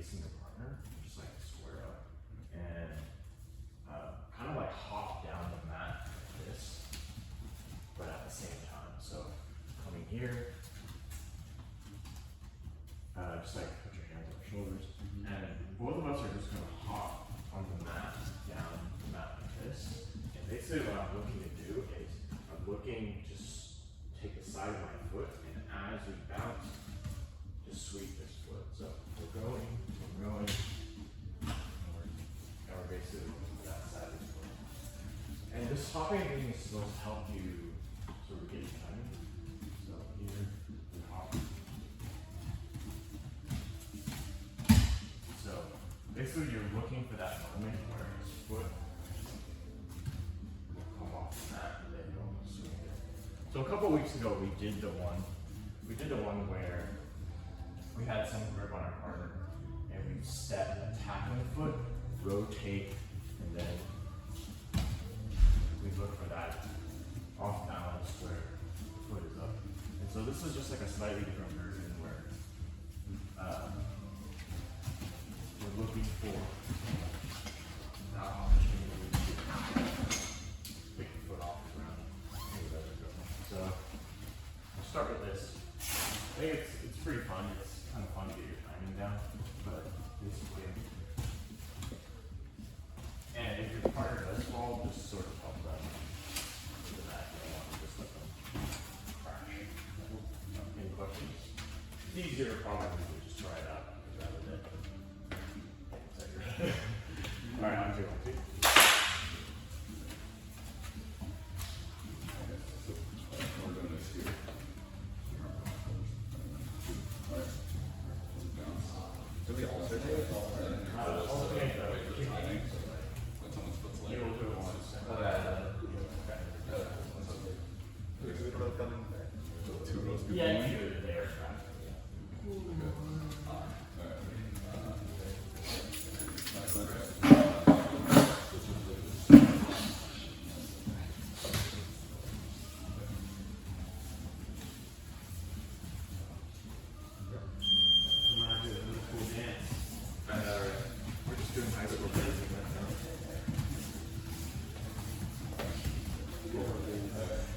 facing your partner, just like square up, and kind of like hop down the mat like this, but at the same time. So coming here, just like put your hands on your shoulders, and both of us are just gonna hop on the mat, down the mat like this. And basically what I'm looking to do is I'm looking to take the side of my foot, and as we bounce, just sweep this foot. So we're going, and we're basically looking for that side of the foot. And this hopping thing is supposed to help you sort of get your timing. So here, we hop. So basically you're looking for that moment where his foot will come off the mat and then you'll swing it. So a couple weeks ago we did the one where we had some grip on our partner and we step, tap on the foot, rotate, and then we look for that off balance where the foot is up. And so this is just like a slightly different version where we're looking for that opportunity to pick the foot off the ground and let it go. So I'll start with this. I think it's pretty fun. It's kind of fun to get your timing down, but basically, and if your partner does fall, just sort of help them to the back. You don't want to just let them crash. Any questions? It's easier probably to just try it out rather than. All right, I'm doing it. Yeah, you do it there. We're just doing high school basic right now.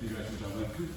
You guys can jump in.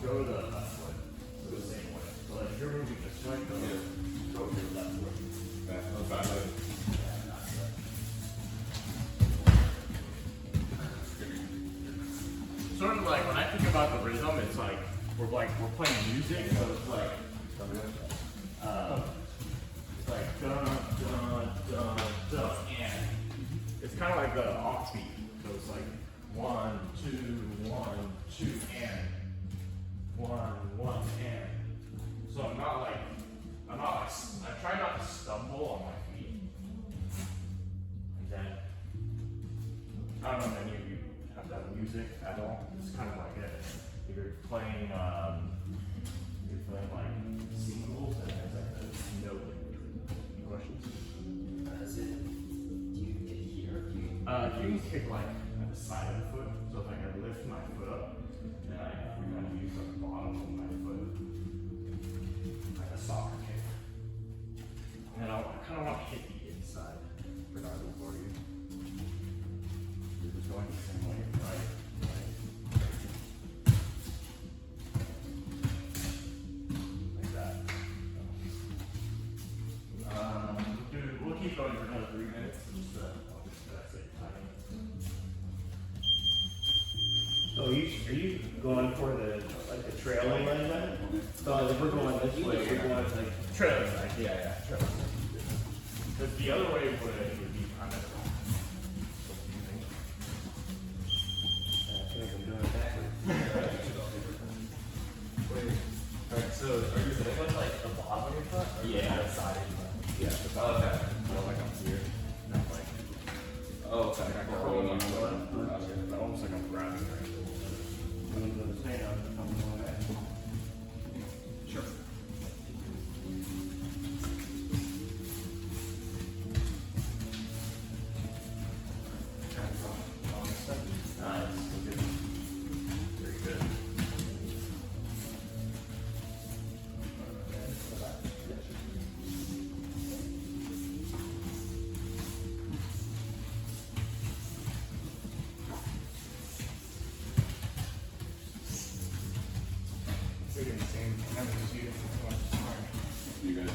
Go to the left foot. Go the same way. So like if you're moving this way, go to your left foot. Back foot. Sort of like when I think about the rhythm, it's like we're playing music, so it's like dun dun dun dun, and it's kind of like the offbeat. So it's like 1 2 1 2 and 1 1 and. So I'm not like I try not to stumble on my feet. And then I don't know if any of you have done music at all. It's kind of like it. If you're playing like singles and there's like a note in between. Any questions? Do you get here? You can kick like at the side of the foot. So if I can lift my foot up, keep going for another 3 minutes. I'll just say timing. Oh, are you going for the trailing line then? So if we're going this way, we're going like Trailing side, yeah, trailing side. Because the other way would be kind of confusing. I think I'm doing it backwards. Wait. Alright, so are you put like the bottom of your foot? Or Yeah. the side of your foot? Yeah, the Oh, okay. More like I'm here, not like Oh, okay. holding on to it. Almost like I'm grabbing her. I'm going to do the same. I'm going back. Sure. Nice. Good. Very good. We're doing the same. I'm going to use it. You guys.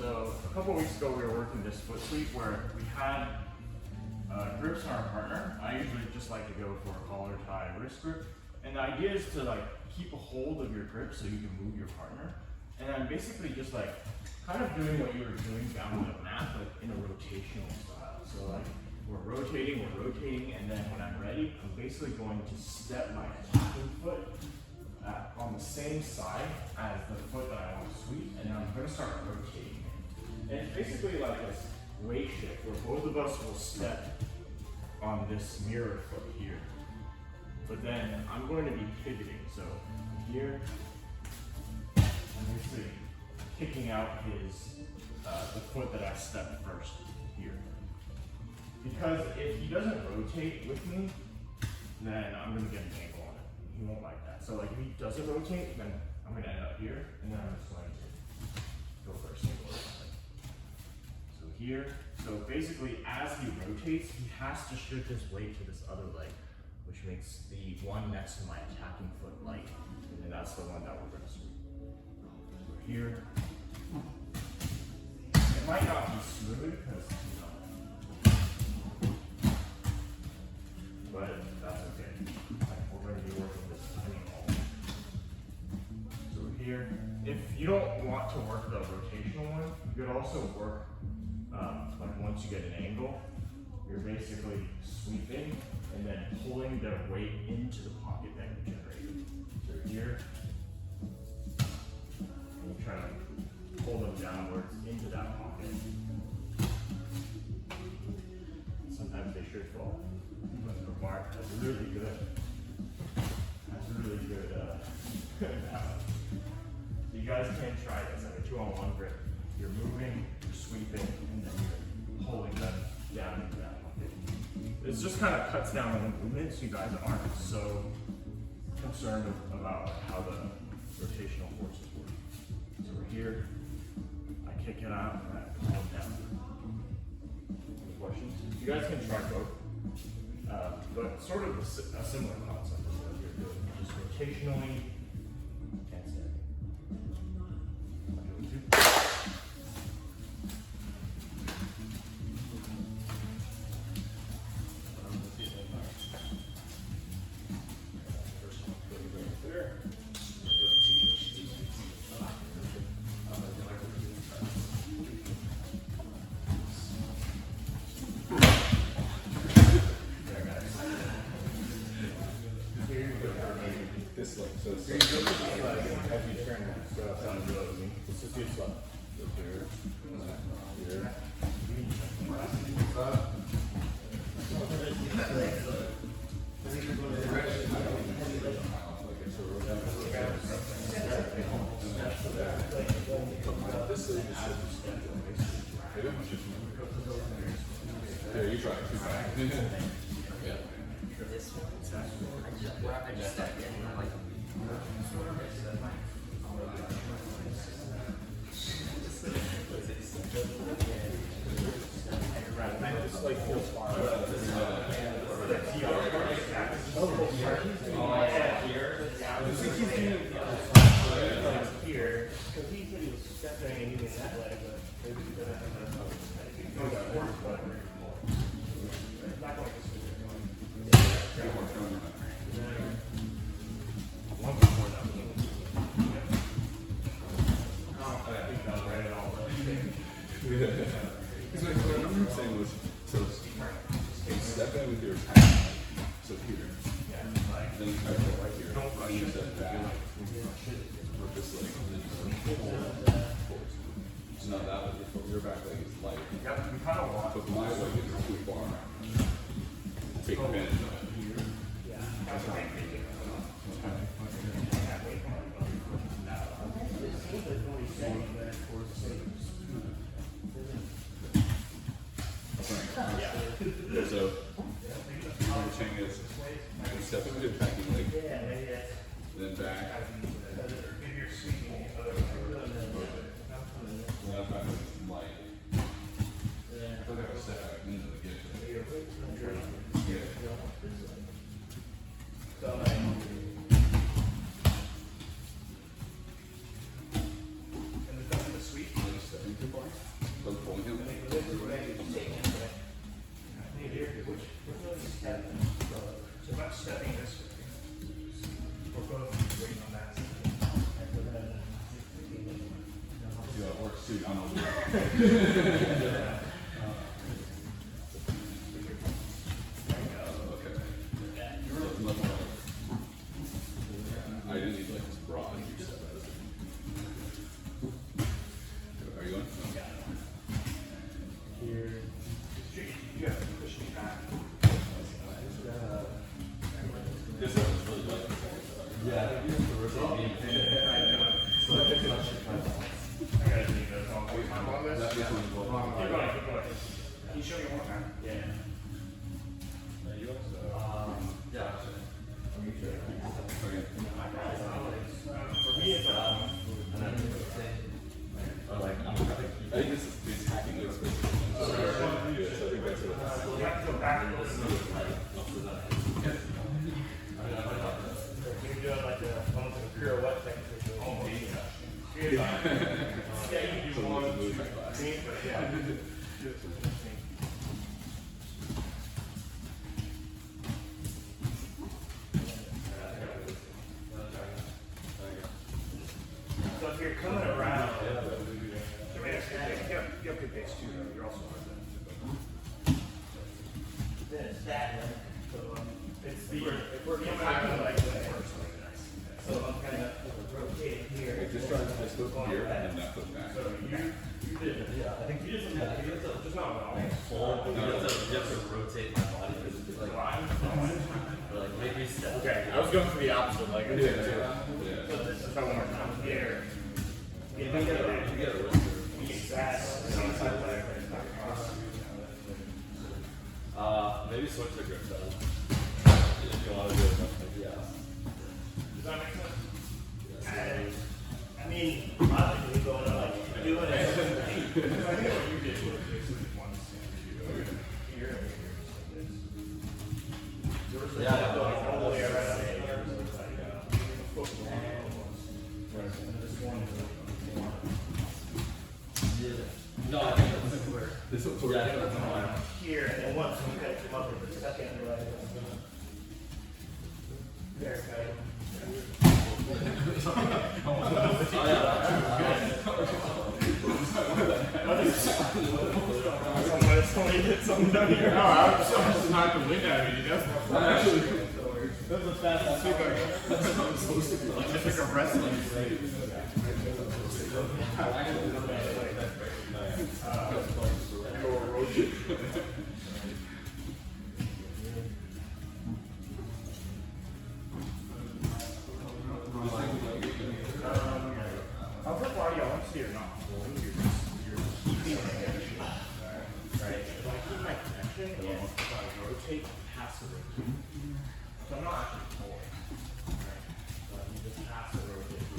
A couple weeks ago, we were working this foot sweep where we had grips on our partner. I usually just like to go for a collar tie wrist grip. And the idea is to like keep a hold of your grip so you can move your partner. And I'm basically just like kind of doing what you were doing down the mat, but in a rotational style. So like we're rotating, and then when I'm ready, I'm basically going to step my attacking foot on the same side as the foot that I want to sweep, and then I'm going to start rotating it. And it's basically like this weight shift where both of us will step on this mirror foot here. But then I'm going to be pivoting. So here, I'm basically kicking out the foot that I stepped first here. Because if he doesn't rotate with me, then I'm going to get an ankle on it. He won't like that. So like if he doesn't rotate, then I'm going to end up here, and then I'm just going to go for a single rotation. So here, so basically as he rotates, he has to shift his weight to this other leg, which makes the one next to my attacking foot light, and then that's the one that we're going to sweep. So here, it might not be smooth because, but that's okay. Like, we're going to be working this timing all. So here, if you don't want to work the rotational one, you could also work, like once you get an angle, you're basically sweeping and then pulling their weight into the pocket that you generated. So here, and you try to pull them downwards into that pocket. Sometimes they should fall, but the mark has really good. That's really good balance. So you guys can try this, like a 2-on-1 grip. You're moving, you're sweeping, and then you're pulling them down into that pocket. It just kind of cuts down on the movement, so you guys aren't so concerned about how the rotational forces work. So we're here, I kick it out, and I pull it down. Any questions? You guys can try both. But sort of a similar concept is what you're doing. Just rotationally and stepping. This like so. As you turn that, so that sounds really easy. Let's just do it slow. Here. Here. Here, you try it. Yeah. This one, I just stepped in and I like Just like feels far. Here, because he said he was stepping and using that leg, but maybe he's gonna have not going one before that. Because like, what I remember saying was, so step in with your hand, so here, then you try to go right here, and you step back, with this leg, and then you pull forward. So now that way, your back leg is light, Yep, we kind of want. but my leg is too far. Take advantage of it. So, what you're saying is, you step into the backing leg, then back, now back is light. Look at step back into the gift. Yeah. Stepping too far. Don't pull him. So I'm stepping this way. We're both waiting on that. See how it works too. I'm over there. Okay. So much more. I didn't need like this broad. Are you going? Here. You have to push me back. This one is really light. yeah, I think the rotating. I gotta leave those on. I'm on this. This one's Keep going, keep going. Can you show me one more time? Yeah. Yeah. Okay. For me, it's I think this is hacking like space. So I think that's what you have to go back a little bit. You're doing like a pirouette thing. Almost. Yeah, you can do one, two, three, but yeah. pace too, though. You're also hard then. Then it's that one. So it's the If we're coming out like that first, like nice. so I'm kind of rotating here. Like just try to this foot here and then that foot back. So you did, Yeah, I think you did some, just not well. you have to rotate my body because it's like, or like make me step. Okay, I was going for the opposite, like I did too. Yeah. So this is how one more time here. You get a wrist. Maybe switch the grip then. If you want to do it, yeah. Does that make sense? I mean, logically going on like doing it. I think what you did was basically one standard here and here. Yours was Yeah, like yeah. all the way around it. It's like a foot long almost. And this one is more. No, I think that's where. This one's Yeah, I think that's fine. Here, and then once we kind of come up with the second right. There, okay. Oh yeah. Somebody hit something down here. No, I was just knocked the wind out of you. That's That's what's fast. it's like a wrestling thing. How far body honestly or not pulling, you're keeping my connection. Right? If I keep my connection and if I rotate past the rotate. So I'm not actually pulling. Right? But you just pass the rotate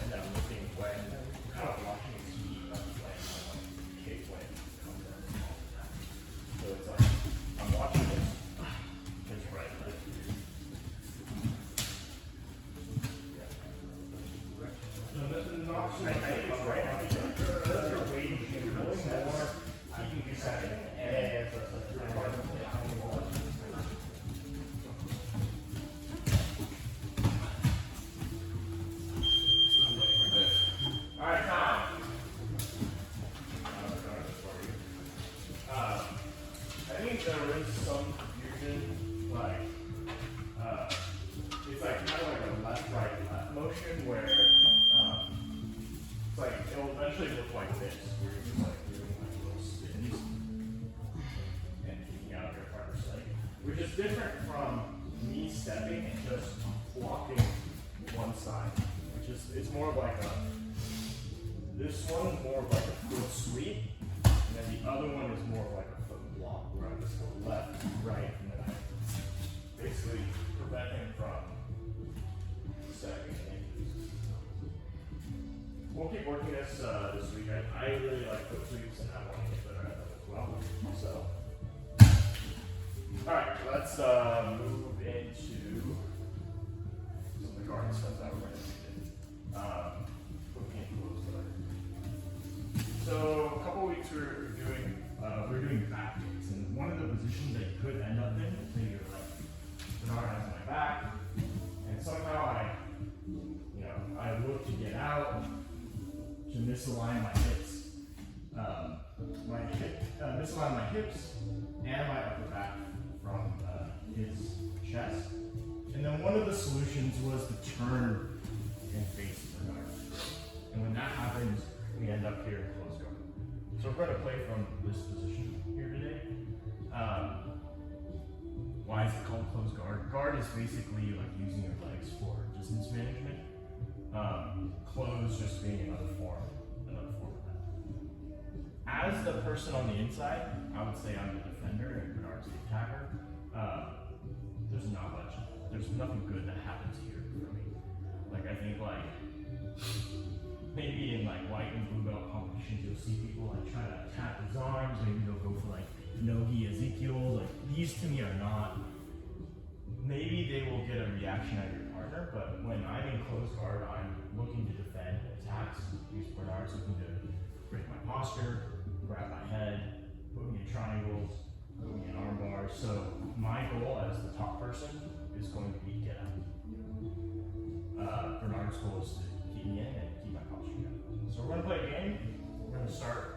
and I'm looking away and then kind of watching it speed up way and I'm like kick way comes down all the time. So it's like I'm watching this. It's right. No, this is not. I think it's right now. You're waiting, you're pulling more, keeping you second, and all right, Tom. I think there is some confusion, like, it's like kind of like a left-right-left motion where, it's like, it'll eventually look like this, where you're just like doing like little spins and kicking out of your partner's leg, which is different from me stepping and just blocking one side, which is, it's more of like a, this one is more of like a foot sweep, and then the other one is more of like a foot block, where I just go left, right, and then I basically prevent him from stepping in. We'll keep working this this week. I really like foot sweeps, and I want to get better at them as well. So, all right, let's move into some of the garden stuff that we're going to do. Looking at clothes that So a couple weeks we were doing back kicks, and one of the positions that you could end up in is maybe you're like, Bernard has my back, and somehow I look to get out to misalign my hips, misalign my hips and my upper back from his chest, and then one of the solutions was to turn and face Bernard, and when that happens, we end up here in close guard. So we're going to play from this position here today. Why is it called close guard? Guard is basically like using your legs for distance management. Close just being another form of that. As the person on the inside, I would say I'm the defender and Bernard's the attacker. There's nothing good that happens here for me. Like I think like maybe in like white and blue belt competitions, you'll see people like try to attack his arms. Maybe they'll go for like Nogi Ezekiel. Like these to me are not. Maybe they will get a reaction out of your partner, but when I'm in close guard, I'm looking to defend attacks. Use Bernard's looking to break my posture, grab my head, put me in triangles, put me in arm bars. So my goal as the top person is going to be get out. Bernard's goal is to keep me in and keep my posture down. So we're going to play a game. We're going to start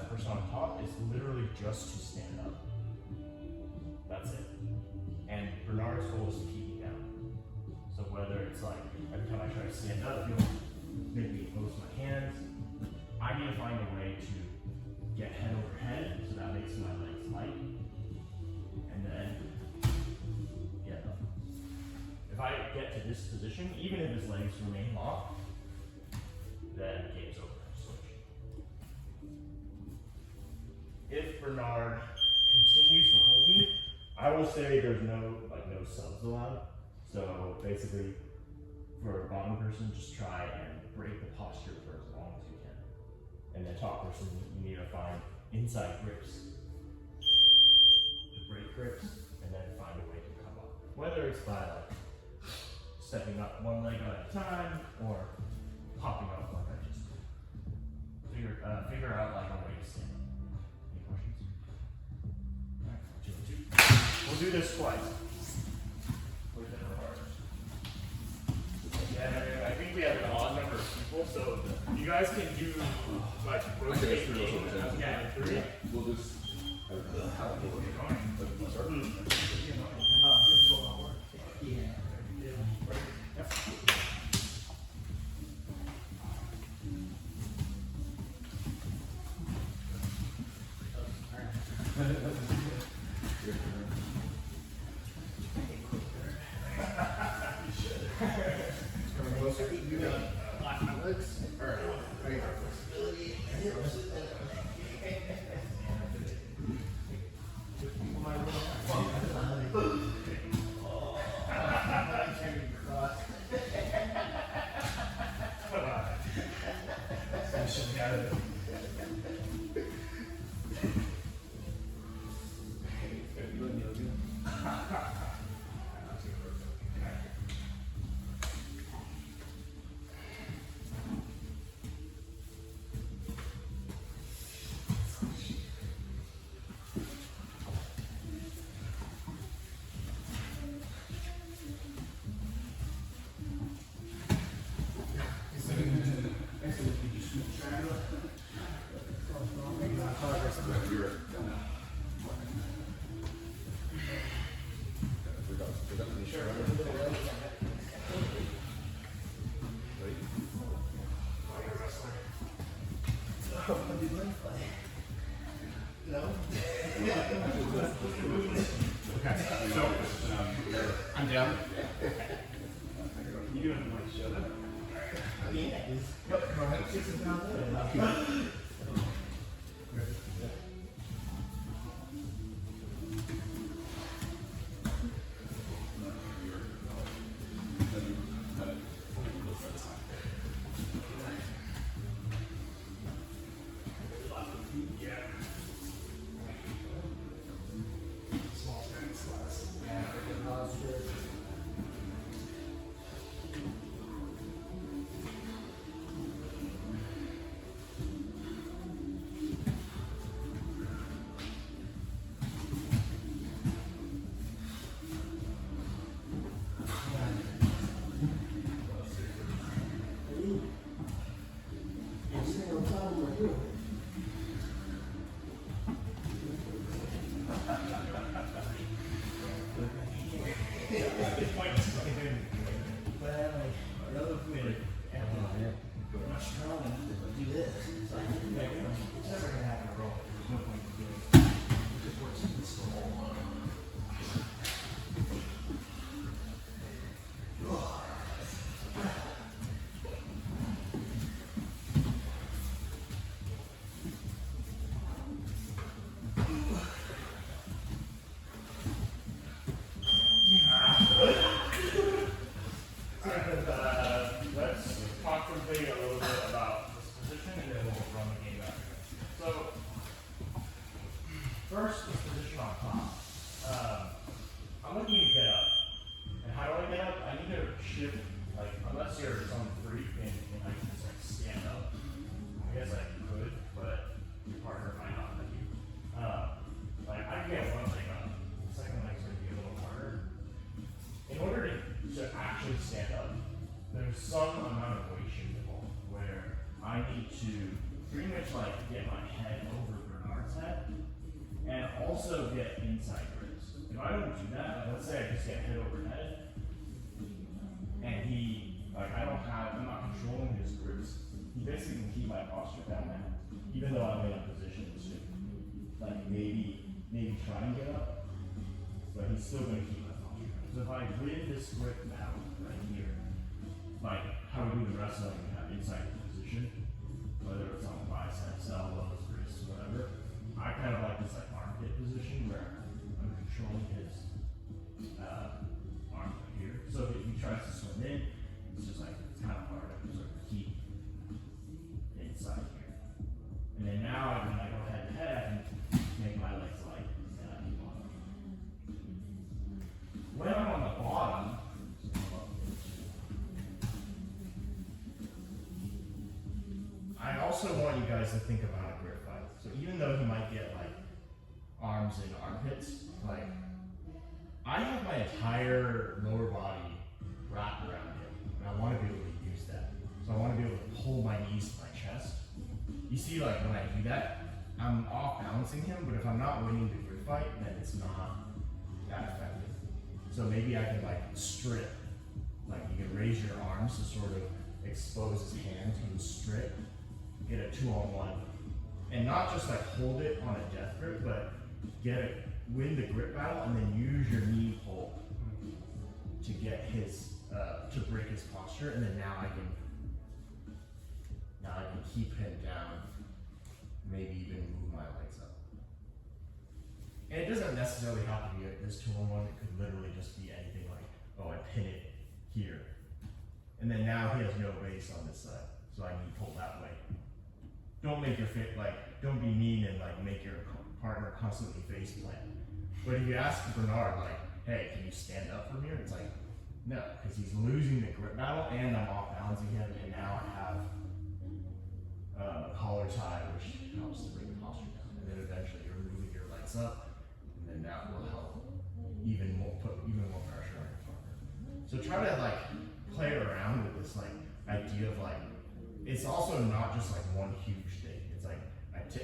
the person on top is literally just to stand up. That's it. And Bernard's goal is to keep me down. So whether it's like every time I try to stand up, he'll make me close my hands. I need to find a way to get head over head, so that makes my legs light. And then, yeah. If I get to this position, even if his legs remain locked, then game's over. Switch. If Bernard continues to hold me, I will say there's no subs allowed. So basically, for a bottom person, just try and break the posture for as long as you can. And then top person, you need to find inside grips. To break grips, and then find a way to come up. Whether it's by like stepping up one leg at a time, or popping up like I just did. Figure out like a way to stand up. Any questions? Alright, 2 and 2. We'll do this twice. Yeah, I think we have an odd number of people, so you guys can do like rotate game. Yeah, 3. We'll just. I'm down. You doing like shut up? Let's contemplate a little bit about this position, and then we'll run the game back. So, first, this position on top. I'm looking to get up. And how do I get up? I need to shift, like, unless you're some freak and I can just like stand up. I guess I could, but your partner might not let you. Like, I can get one leg up. The second leg's going to be a little harder. In order to actually stand up, there's some amount of weight shift involved where I need to pretty much like get my head over Bernard's head, and also get inside grips. If I don't do that, let's say I just get head over head, and I'm not controlling his grips, he basically can keep my posture down now, even though I'm in a position to, like, maybe try and get up, but he's still going to keep my posture down. So if I win this grip now, right here, like how we do the rest of it, we have inside position, whether it's on biceps, elbows, wrists, whatever. I kind of like this like armpit position where I'm controlling his arm right here. So if he tries to swim in, it's just like it's kind of hard to sort of keep inside here. And then now when I go head to head, I can make my legs light and I keep on. When I'm on the bottom, I also want you guys to think about a grip fight. So even though he might get like arms and armpits, like I have my entire lower body wrapped around him, and I want to be able to use that. So I want to be able to pull my knees to my chest. You see, like when I do that, I'm off balancing him, but if I'm not winning the grip fight, then it's not that effective. So maybe I can like strip, like you can raise your arms to sort of expose his hands and strip. Get a 2-on-1, and not just like hold it on a death grip, but win the grip battle, and then use your knee pull to get his to break his posture, and then now I can keep him down, maybe even move my legs up. And it doesn't necessarily have to be this 2-on-1. It could literally just be anything like, oh, I pin it here, and then now he has no base on this side, so I need to pull that way. Don't make your don't be mean and like make your partner constantly face plant. But if you ask Bernard, like, hey, can you stand up from here? It's like, no, because he's losing the grip battle and I'm off balancing him, and now I have a collar tie, which helps to bring the posture down. And then eventually you're moving your legs up, and then that will help put even more pressure on your partner. So try to like play around with this like idea of like, it's also not just like one huge thing. It's like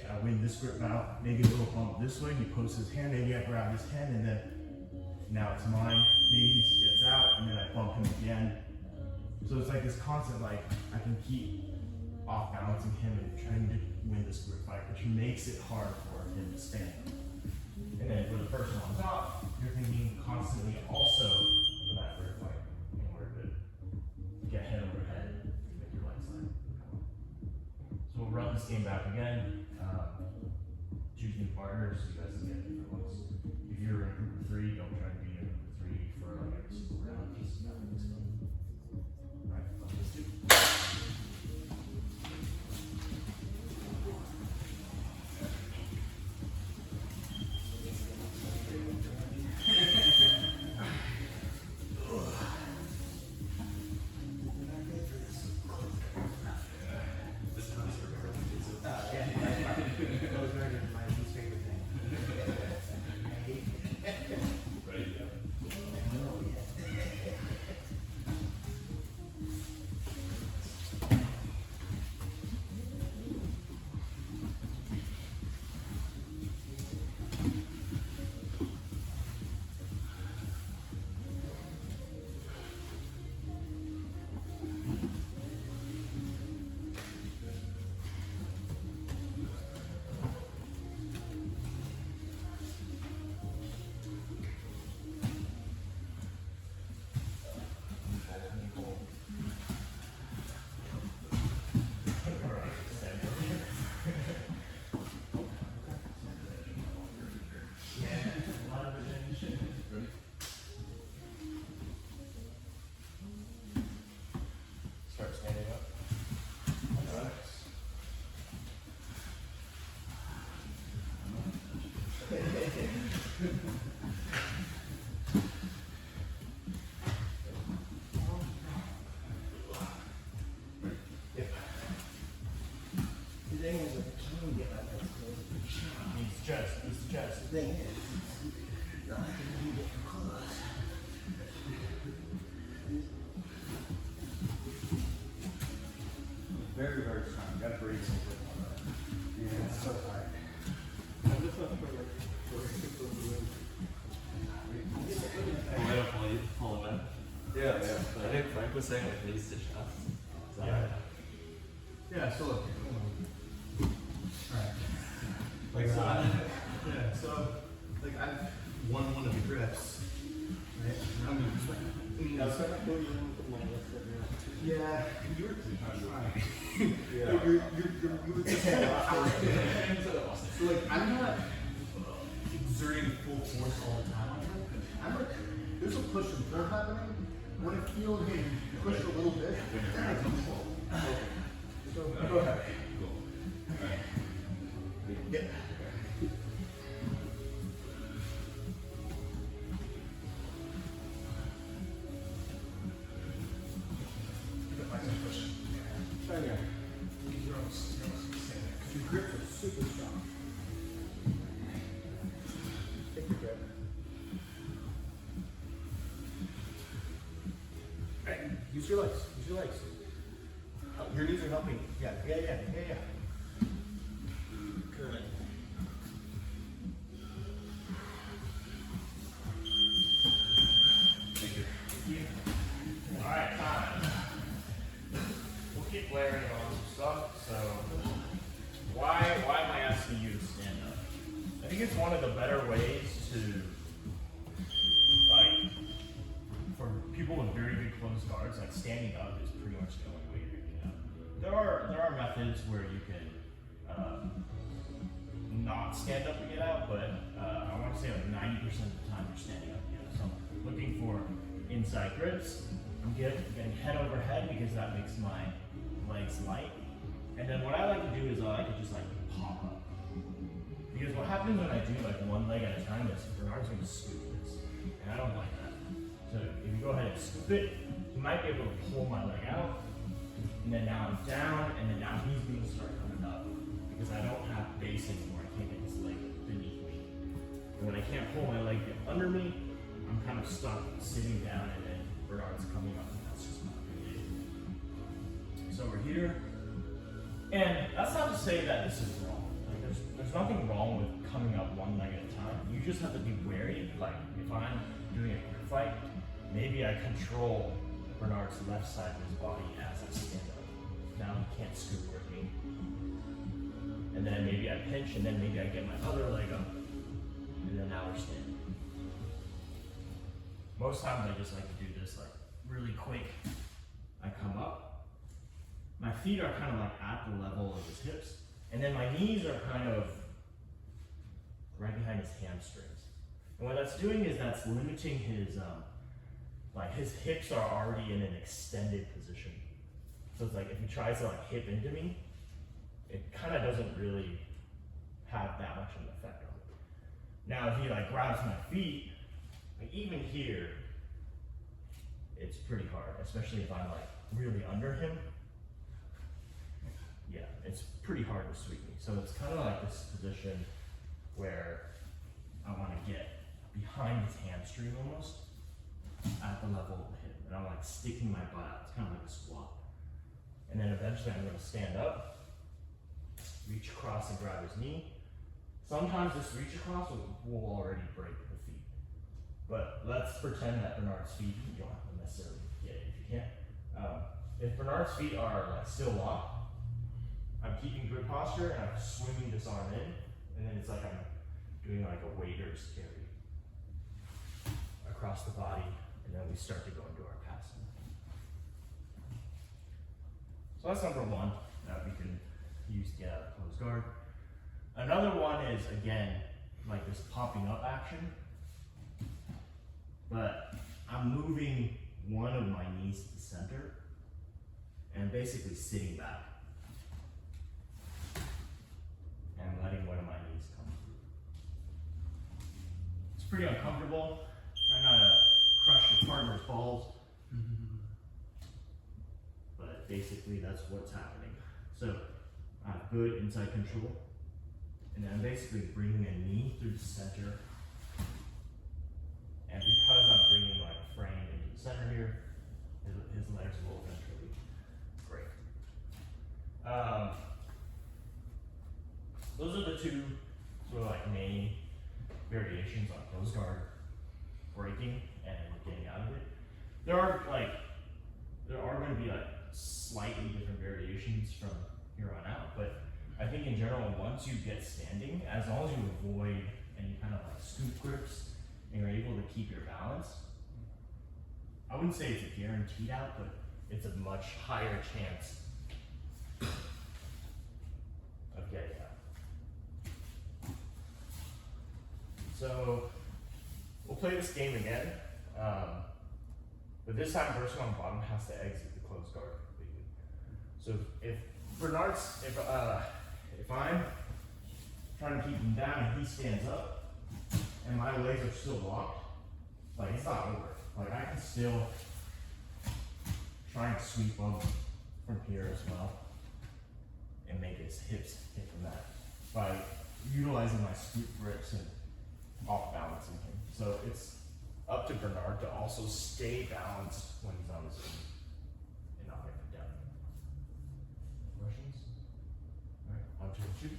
I win this grip battle, maybe a little bump this way, he posts his hand, maybe I grab his hand, and then now it's mine. Maybe he gets out, and then I bump him again. So it's like this constant like I can keep off balancing him and trying to win this grip fight, which makes it hard for him to stand up. And then for the person on top, you're thinking constantly also for that grip fight in order to get head over head, make your legs light. So we'll run this game back again. Choose new partners so you guys can get different looks. If you're in a group of 3, don't try to be in a group of 3 for like every single round. Just have this fun. Alright, let's do it. Start standing up. The thing is, if I can get my legs close, He's chest. the thing is, no, I can get too close. Very, very strong. You gotta breathe some grip on that. so hard. Pull him in. Yeah. I think Frank was saying like knees to chest. Yeah, so look. Alright. Like, yeah, so, like, I've won one of the grips, right? And I'm gonna just like, yeah, you were trying. You were just so, like, I'm not exerting full force all the time. I'm like, there's a push and pull happening. When I feel him push a little bit, then I can pull. So, go ahead. Yeah. Try again. Your grips are super strong. Take your grip. Right. Use your legs. Use your legs. Your knees are helping. Yeah. Good. Alright, time. We'll keep layering on some stuff. So, why am I asking you to stand up? I think it's one of the better ways to, like, for people with very good closed guards, like standing up is pretty much the only way you're gonna get out. There are methods where you can not stand up to get out, but I want to say like 90% of the time you're standing up to get out. So I'm looking for inside grips. I'm getting head over head because that makes my legs light. And then what I like to do is I like to just like pop up. Because what happens when I do like one leg at a time is Bernard's going to scoop this. And I don't like that. So if you go ahead and scoop it, you might be able to pull my leg out. And then now I'm down, and then now he's going to start coming up. Because I don't have base anymore. I can't get this leg beneath me. And when I can't pull my leg under me, I'm kind of stuck sitting down, and then Bernard's coming up, and that's just not good. So we're here. And that's not to say that this is wrong. Like there's nothing wrong with coming up one leg at a time. You just have to be wary. Like if I'm doing a grip fight, maybe I control Bernard's left side of his body as I stand up. Now he can't scoop with me. And then maybe I pinch, and then maybe I get my other leg up. And then now we're standing. Most times I just like to do this like really quick. I come up. My feet are kind of like at the level of his hips, and then my knees are kind of right behind his hamstrings. And what that's doing is that's limiting his, like his hips are already in an extended position. So it's like if he tries to like hip into me, it kind of doesn't really have that much of an effect on it. Now if he like grabs my feet, like even here, it's pretty hard, especially if I'm like really under him. Yeah, it's pretty hard to sweep me. So it's kind of like this position where I want to get behind his hamstring almost at the level of the hip. And I'm like sticking my butt out. It's kind of like a squat. And then eventually I'm going to stand up, reach across and grab his knee. Sometimes this reach across will already break the feet. But let's pretend that Bernard's feet, you don't have to necessarily get it if you can't. If Bernard's feet are like still locked, I'm keeping good posture and I'm swinging this arm in, and then it's like I'm doing like a waiter's carry across the body, and then we start to go into our passing. So that's number one that we can use to get out of closed guard. Another one is, again, like this popping up action, but I'm moving one of my knees to the center and basically sitting back and letting one of my knees come through. It's pretty uncomfortable. Try not to crush your partner's balls. But basically that's what's happening. So I have good inside control. And then I'm basically bringing a knee through the center. And because I'm bringing my frame into the center here, his legs will eventually break. Those two sort of like main variations on closed guard breaking and getting out of it. There are going to be like slightly different variations from here on out, but I think in general, once you get standing, as long as you avoid any kind of like scoop grips and you're able to keep your balance, I wouldn't say it's a guaranteed out, but it's a much higher chance of getting out. So we'll play this game again, but this time person on the bottom has to exit the closed guard completely. So if I'm trying to keep him down and he stands up and my legs are still locked, like it's not over. Like I can still try and sweep him from here as well and make his hips hit from that by utilizing my scoop grips and off balancing him. So it's up to Bernard to also stay balanced when he's on his feet and not get him down. Questions? All right, 1, 2, 3.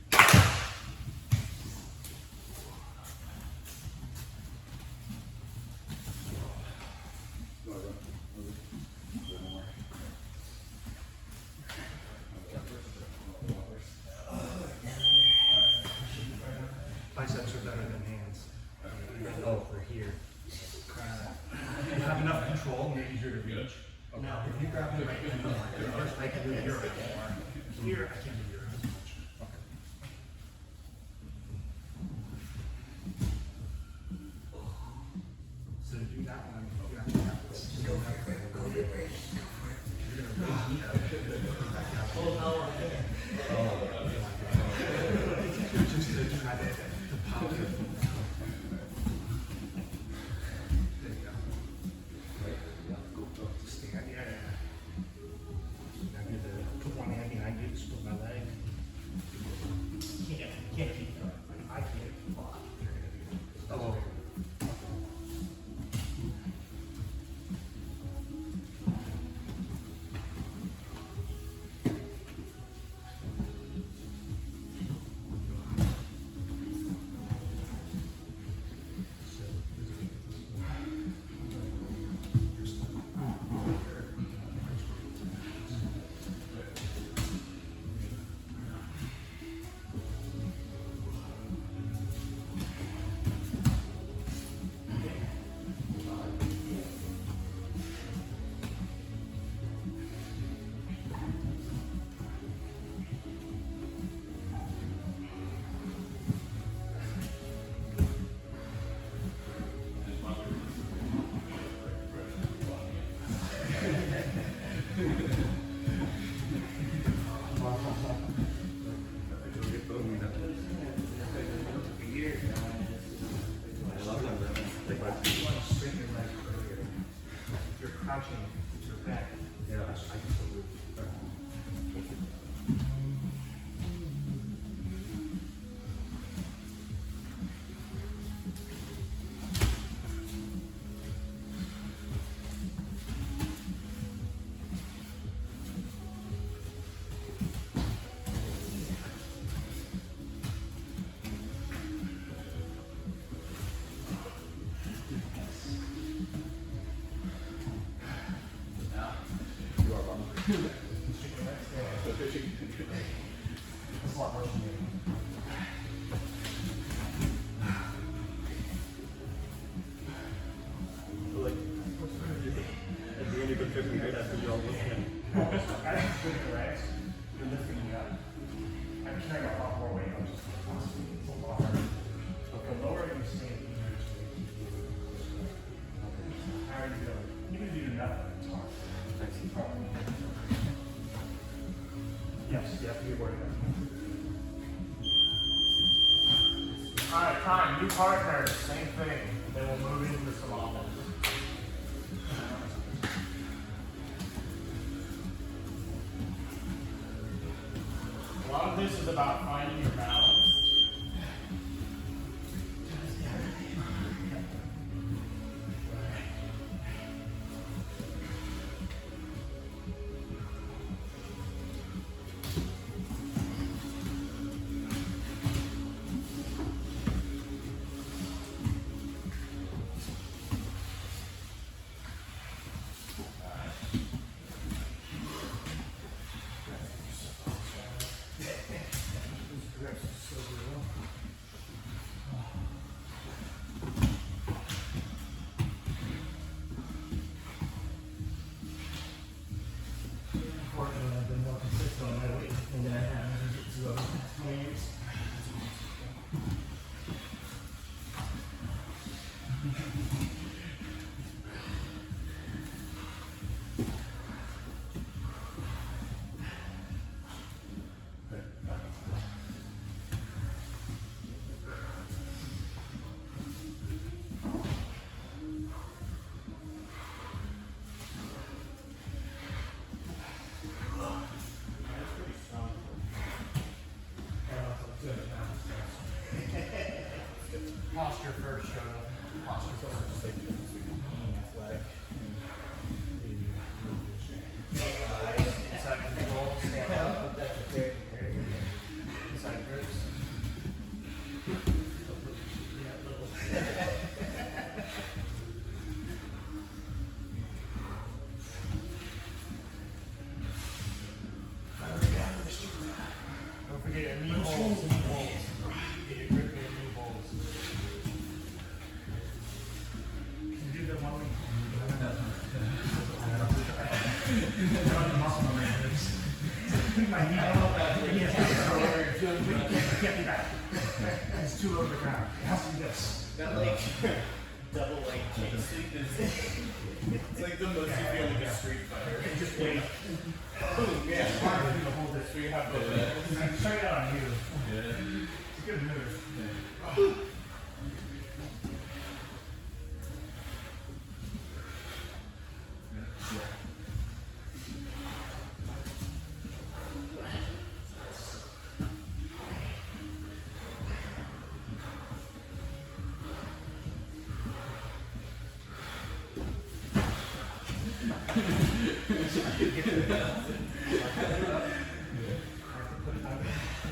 Biceps are better than hands. Oh, for here. You have enough control, and easier to reach. Now, if you grab the right hand, I can do your arm more. Here, I can't do your arm as much. So to do that one, you have to have this. Go for it. Go for it. You're going to raise me up. Just to try to power. There you go. Stand. Yeah. Now do the put one hand behind you, split my leg. Can't keep going. I can't. You're gonna do that. Oh. Crouching with your back. Yeah, I can still move. That's a lot worse than me. Like, at the end of the 50 right after you all listen. I have to put legs. You're lifting me up. I'm carrying a lot more weight. I'm just constantly. It's a lot harder. The lower you stay, the easier it is. How are you doing? Even if you do nothing, it's hard. Yes, you're worried about it. Alright, time, new partner, same thing. Then we'll move into some offense. A lot of this is about finding your balance. grips are so brutal. Unfortunately, I've been more consistent on my weightlifting than I have in jiu-jitsu over the past 20 years. Posture first, show up. Posture first. Athletic. Inside control, stand up, put that to there. Very good. Inside grips. Don't forget your knee holds. Get your grip in your knee holds. Can you do that one week? My knee can't be back. It's too low to the ground. It has to be this. That like double like chain sweep is it's like the most you feel like a street fighter. Just wait. Boom, yeah. It's hard for you to hold this. So you have both. I'm trying it out on you. Yeah. It's a good move.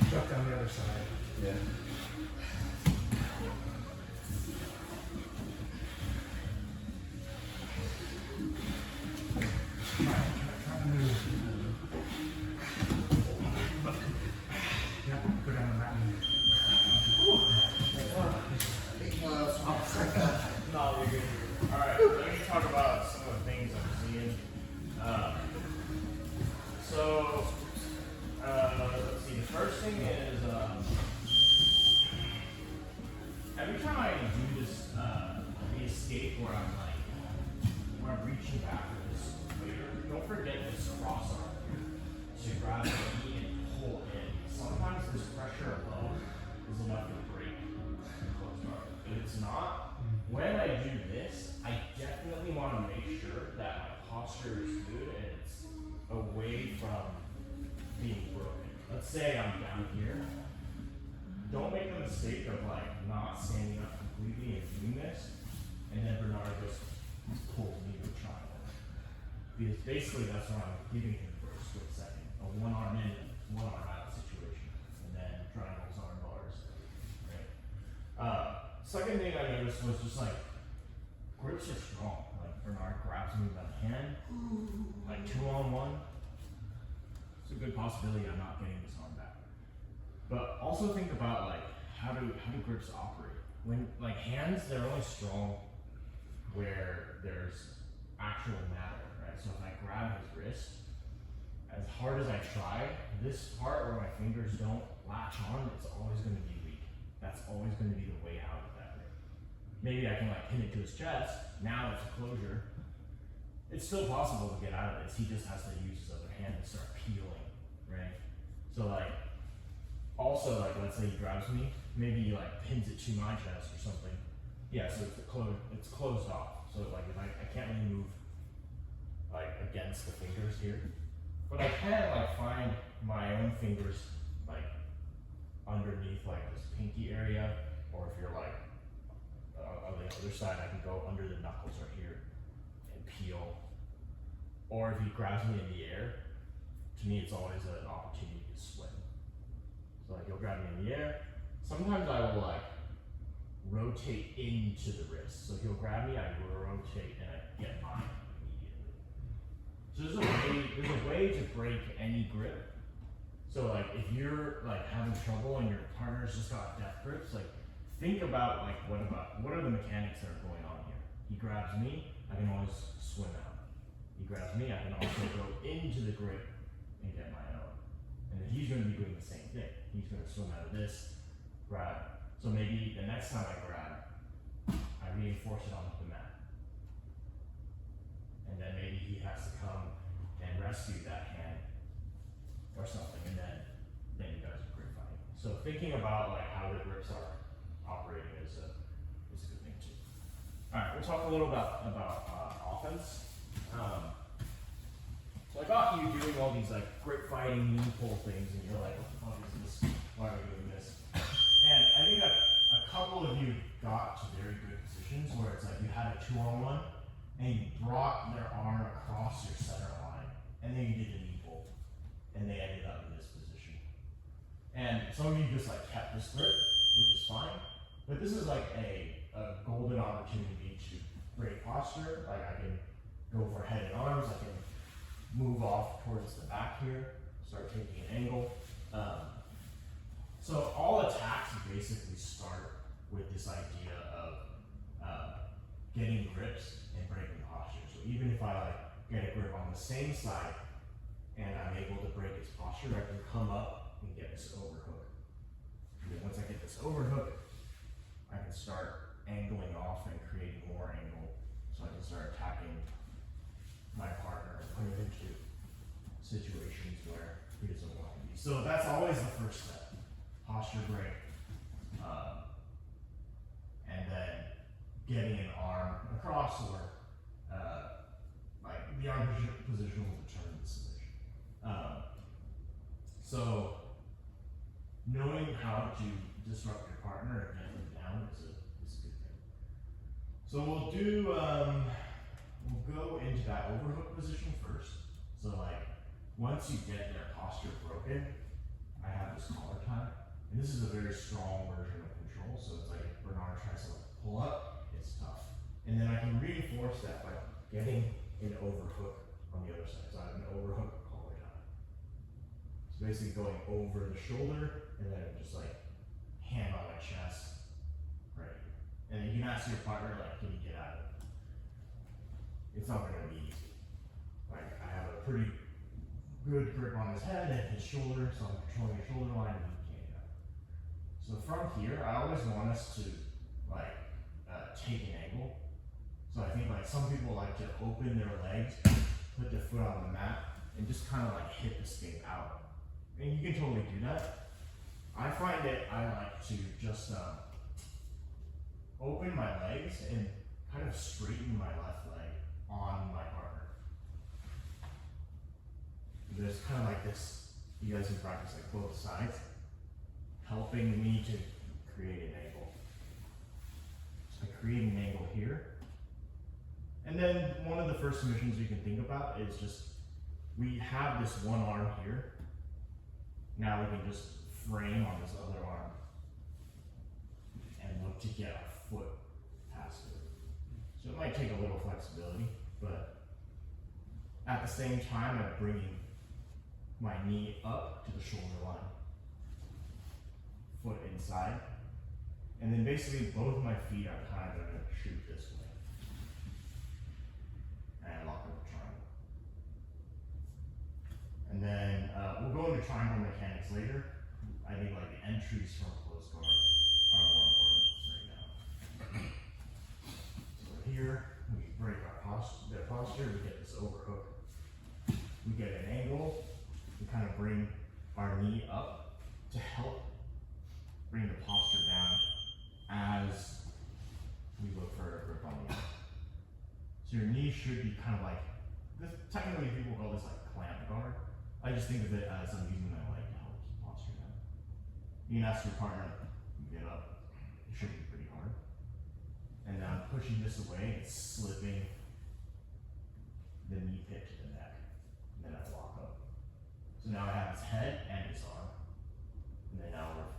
Drop down the other side. Yeah. Try to move. Yeah, go down the mountain. No, you're good. Alright, let me talk about some of the things I'm seeing. Let's see, the first thing is, every time I do this, the escape where I'm reaching backwards, don't forget this cross arm here. So you grab the knee and pull in. Sometimes this pressure alone is enough to break the closed arm. If it's not, when I do this, I definitely want to make sure that my posture is good and it's away from being broken. Let's say I'm down here. Don't make the mistake of not standing up completely and doing this, and then Bernard just pulls me to a triangle. Because basically that's what I'm giving him for a split second. A one arm in, one arm out situation. And then triangles, arm bars. Right? Second thing I noticed was just grips are strong. Bernard grabs me by the hand, 2-on-1. It's a good possibility I'm not getting this arm back. But also think about how do grips operate? When hands, they're only strong where there's actual matter, right? So if I grab his wrist, as hard as I try, this part where my fingers don't latch on, it's always going to be weak. That's always going to be the way out of that grip. Maybe I can pin it to his chest. Now it's a closure. It's still possible to get out of this. He just has to use his other hand and start peeling, right? So also let's say he grabs me, maybe he pins it to my chest or something. Yeah, so it's closed off. So if I can't really move against the fingers here, but I can find my own fingers underneath this pinky area, or if you're on the other side, I can go under the knuckles right here and peel. Or if he grabs me in the air, to me it's always an opportunity to swim. So he'll grab me in the air. Sometimes I will rotate into the wrist. So he'll grab me, I rotate, and I get mine immediately. So there's a way to break any grip. So So like if you're like having trouble and your partner's just got death grips, like think about like what are the mechanics that are going on here? He grabs me, I can always swim out. He grabs me, I can also go into the grip and get my own. And then he's gonna be doing the same thing. He's gonna swim out of this, grab. So maybe the next time I grab, I reinforce it onto the mat. And then maybe he has to come and rescue that hand or something, and then you guys are grip fighting. So thinking about like how the grips are operating is a good thing too. All right, we'll talk a little about offense. So I got you doing all these like grip fighting, knee pull things, and you're like, what the fuck is this? Why are we doing this? And I think that a couple of you got to very good positions where it's like you had a 2-on-1 and you brought their arm across your center line, and then you did the knee pull, and they ended up in this position. And some of you just like kept this grip, which is fine, but this is like a golden opportunity to break posture. Like I can go for head and arms, I can move off towards the back here, start taking an angle. So all attacks basically start with this idea of getting grips and breaking posture. So even if I like get a grip on the same side and I'm able to break his posture, I can come up and get this overhook. And then once I get this overhook, I can start angling off and creating more angle, so I can start attacking my partner and put him into situations where he doesn't want to be. So that's always the first step, posture break, and then getting an arm across, or like the arm position will determine the submission. So knowing how to disrupt your partner and get them down is a good thing. So we'll do, we'll go into that overhook position first. So like, once you get their posture broken, I have this collar tie, and this is a very strong version of control. So it's like if Bernard tries to like pull up, it's tough. And then I can reinforce that by getting an overhook on the other side. So I have an overhook collar tie. So basically going over the shoulder, and then just like hand on my chest, right here. And then you can ask your partner, like, can you get out of it? It's not gonna be easy. Like, I have a pretty good grip on his head and his shoulder, so I'm controlling his shoulder line and he can't get out. So from here, I always want us to like take an angle. So I think like some people like to open their legs, put their foot on the mat, and just kind of like hit the skate out. And you can totally do that. I find that I like to just open my legs and kind of straighten my left leg on my partner. There's kind of like this, you guys can practice like both sides, helping me to create an angle. So I create an angle here. And then one of the first submissions you can think about is just, we have this one arm here. Now we can just frame on this other arm and look to get our foot past it. So it might take a little flexibility, but at the same time, I'm bringing my knee up to the shoulder line, foot inside, and then basically both my feet are kind of going to shoot this way. And lock up the triangle. And then we'll go into triangle mechanics later. I think like the entries from close guard are more important right now. So here, we break their posture, we get this overhook. We get an angle, we kind of bring our knee up to help bring the posture down as we look for a grip on the arm. So your knee should be kind of like, technically people call this like clamp guard. I just think of it as I'm using my leg to help keep posture down. You can ask your partner to get up. It should be pretty hard. And now I'm pushing this away and slipping the knee pit to the neck. And then I lock up. So now I have his head and his arm. And then now we're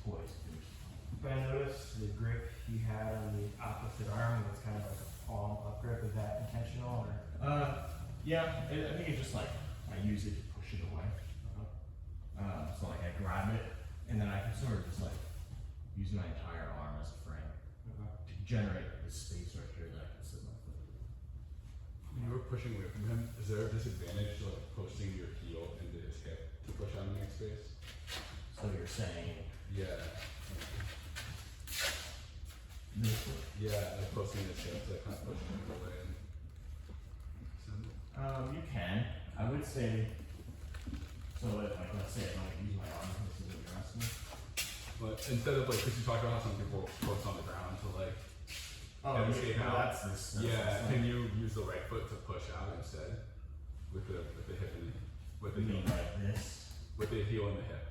poised. But I noticed the grip you had on the opposite arm was kind of like a palm up grip. Is that intentional or? Yeah, I think it's just like I use it to push it away. So like I grab it, and then I can sort of just like use my entire arm as a frame to generate the space right here that I can sit my foot. When you were pushing away from him, is there a disadvantage to like posting your heel into his hip to push out and make space? So you're saying Yeah. this way? Yeah, like posting his hip to kind of push him away. You can. I would say, so if, like, let's say I don't use my arm, this is what you're asking. But instead of like, because you talked about how some people post on the ground to like, Oh, and yeah, escape no, out. that's this. Yeah, can you use the right foot to push out instead? With the hip and with the You heel, mean like this? with the heel and the hip.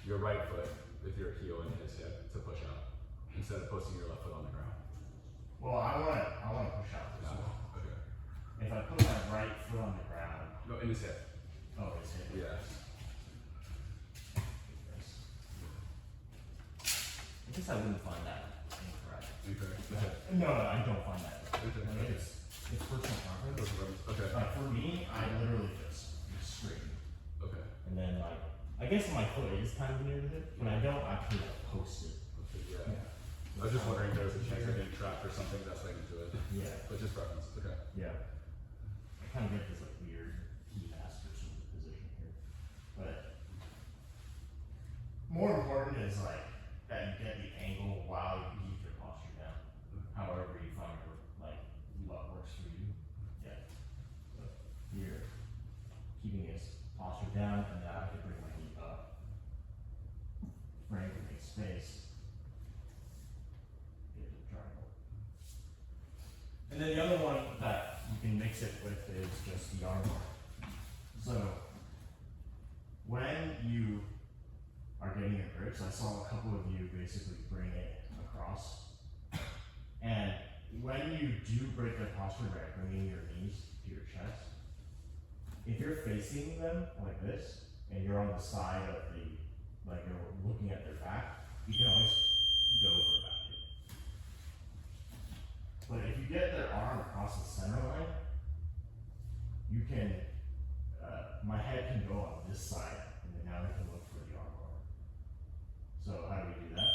Your right foot with your heel and his hip to push out instead of posting your left foot on the ground. Well, I wanna push out this way. Okay. If I put my right foot on the ground, No, in his hip. oh, it's hit. Yeah. I guess I wouldn't find that incorrect. Okay. No, I don't find that. Okay. Like, it's personal preference. Okay. For me, I literally just straighten. Okay. And then like, I guess my foot is kind of near the hip, but I don't actually like post it. Yeah. I was just wondering if there was a chance of getting trapped or something that's like into it. Yeah. But just preference. Okay. Yeah. I kind of get this like weird key master sort of position here. But more important is like that you get the angle while you keep your posture down. However you find like what works for you. Yeah. So here, keeping his posture down, and now I can bring my knee up. Frame to make space. Get to the triangle. And then the other one that you can mix it with is just the arm bar. So when you are getting your grips, I saw a couple of you basically bring it across. And when you do break the posture by bringing your knees to your chest, if you're facing them like this, and you're on the side of the, like you're looking at their back, you can always go for a back kick. But if you get their arm across the center line, you can, my head can go on this side, and then now we can look for the arm bar. So how do we do that?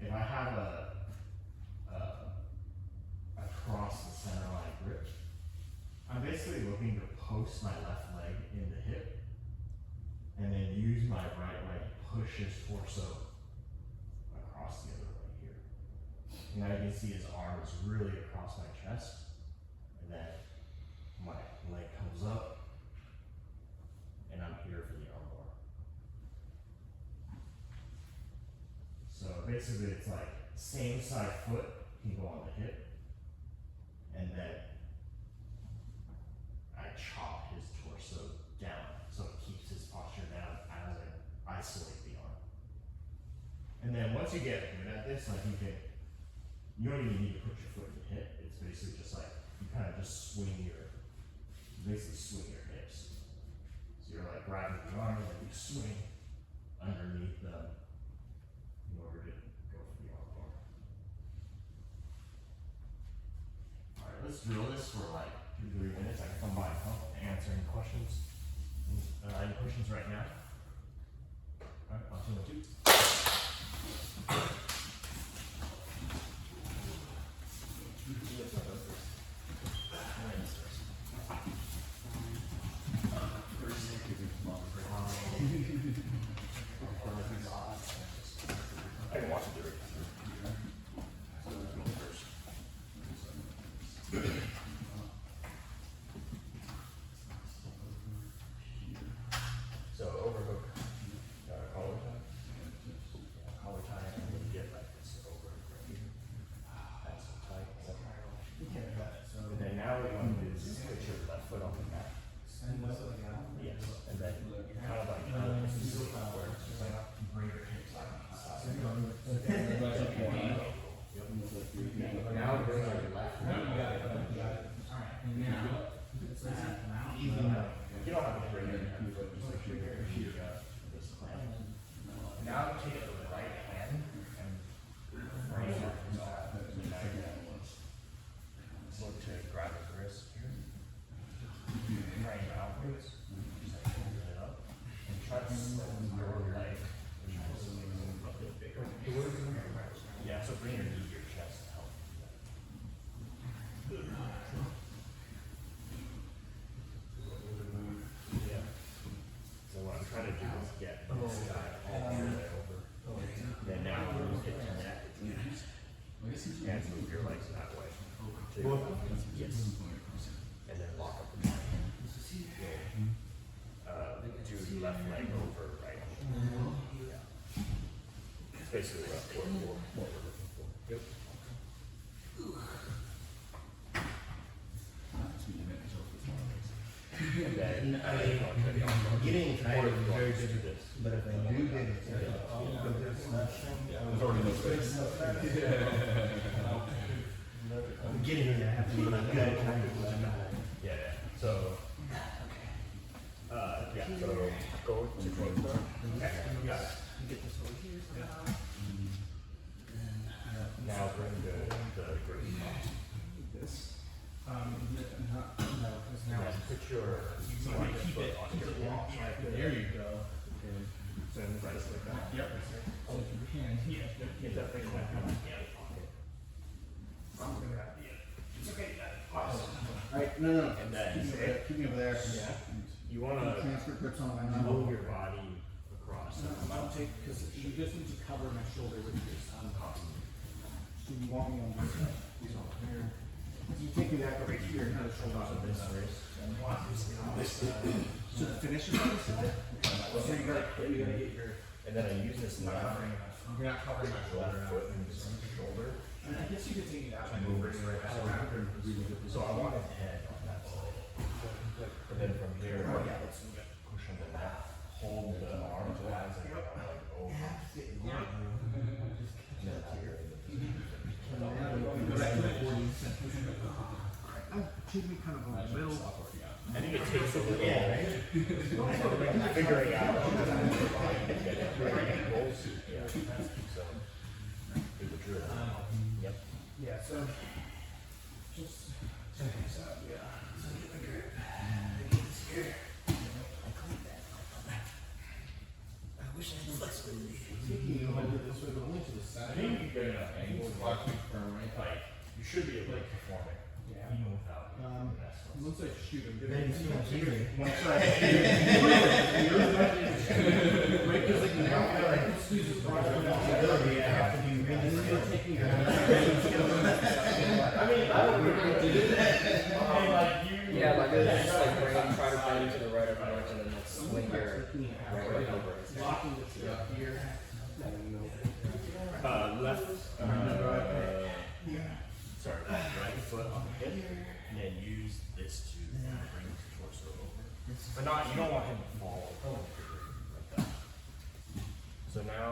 If I have a across the center line grip, I'm basically looking to post my left leg in the hip, and then use my right leg to push his torso across the other leg here. And now you can see his arm is really across my chest, and then my leg comes up, and I'm here for the arm bar. So basically it's like same side foot can go on the hip, and then I chop his torso down so it keeps his posture down as I isolate the arm. And then once you get good at this, like you don't even need to put your foot in the hip. It's basically just like you kind of just basically swing your hips. So you're like grabbing the arm and then you swing underneath them in order to go for the arm bar. Alright, let's drill this for like 2-3 minutes. I can come by and help answer any questions. Any questions right now? Alright, on 2 and 2. I can watch it do it. So over basically what we're looking for. Yep. And then Getting tired is very difficult, but if I do get it, There's already no space. getting there, I have to be good at times, but I'm not. yeah. So yeah. So go to close door. Okay. You got it. Get this over here somehow. Now bring the green. This. No, because now And put your foot on your wall. there you go. Send the rice like that. Yep. So if you can, Get that thing like that. It's okay. Awesome. Alright, no. And then Keep me over there. yeah, you want to Transfer grips on my move your body across. I'll take, because you just need to cover my shoulder with your son. So you want me on this side? Here. You take me back right here, kind of shoulders on this wrist. So the finish is on this side? So you gotta get your, And then I use this knife. you're not covering my shoulder Left now. foot and just shoulder. I guess you could take it out. And move it right back. So I want his head on that side. And then from here, push him to that. Hold the arm as and like over. And then here. Go back to the 40s. Keep me kind of on the middle. I think it takes a little figuring out. Angles. Yeah. So do the drill. Yep. Yeah, so just check this out. Yeah. So get the grip. Get this here. I wish I had flexibility. Taking you over this way, but only to the I side. think you get enough angles. Like you should be able to perform it. Yeah. Even without. Once I shoot him, Then you see my cheating. once I right, because like now I like let's use this project. Ability, I have to be really skilled. I mean, I don't really do that. I mean, like you. Yeah, like it's just like try to bring it to the right of march and then like swing your right over it. Locking the trip here. Left. Sorry, right foot on the hip, and then use this to bring the torso over. But not, you don't want him to fall over like that. So now,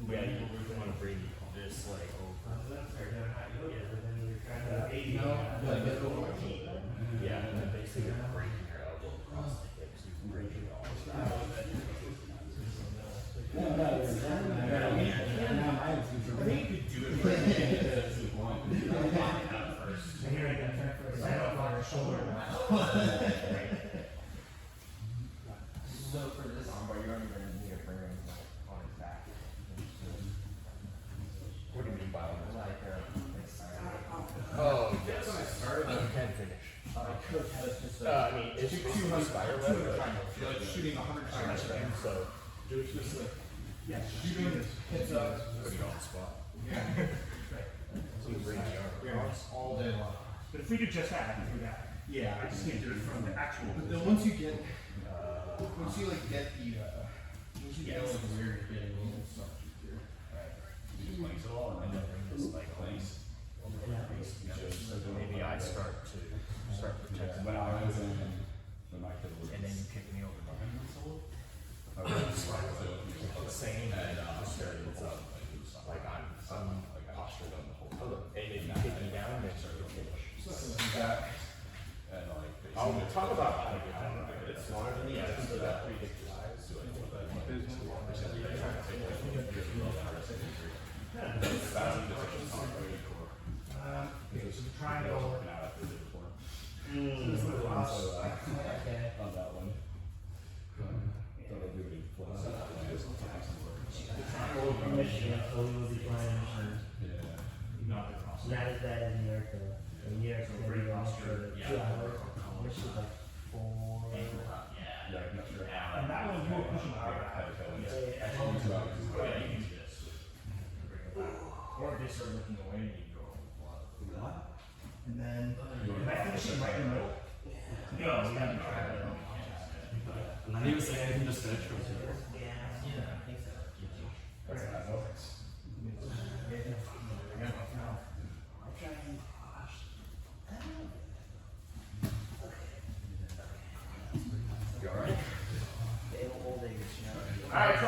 yeah, you want to bring this leg over. Yeah, and then basically you're breaking your elbow across the hips. You break it all. I think you could do it right if you want. First. Here I go. Right up on your shoulder. So for this armbar, you don't even need to bring him on his back. What do you mean by that? Oh, yes. You can finish. I mean, it's 200 spiral level. Like shooting 100 times. So do it just like. Yeah, shooting hits up. Put it on the spot. Yeah. So you bring the arm across. All day long. But if we could just have do that. Yeah, I just can't do it from the actual. But then once you get, once you like get the, once you get like where you're getting a little stuff here. You just place it all and then bring this leg place. So maybe I start protecting. When I was in, when my kid was. And then you kick me over. I was Same and just it's up. Like I'm postured on the whole. And if you kick me down, then start to finish. back and like. I'll talk about how to get down. It's smaller than the other, so that predicts your size. Triangle. On that one. Don't know if we would Michigan, so we will be flying Michigan. Yeah. Not across. Not as bad as New York though. In New York's gonna be almost for 2 hours. Michigan's like 4. Yeah, I'm not sure. And that one you were pushing hard. Actually, 2 hours. Yeah, you use this. Or if they start looking away and you go. And then, am I finishing right in the middle? No, we haven't tried it. He was saying I can just finish from here. Yeah. Alright,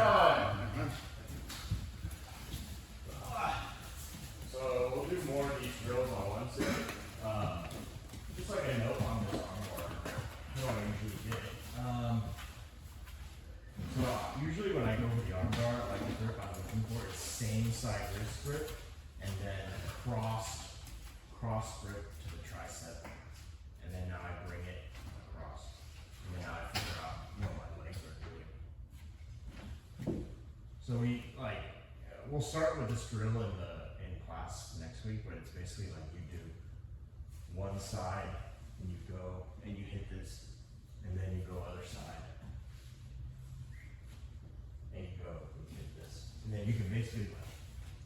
so we'll do more of these drills on Wednesday. Just like a note on this armbar. I don't usually get it. So usually when I go for the armbar, like the grip I'm looking for is same side wrist grip and then cross grip to the tricep. And then now I bring it across. And then now I figure out what my legs are doing. So we'll start with this drill in class next week, but it's basically like you do one side and you go and you hit this, and then you go other side. And you go and you hit this. And then you can basically,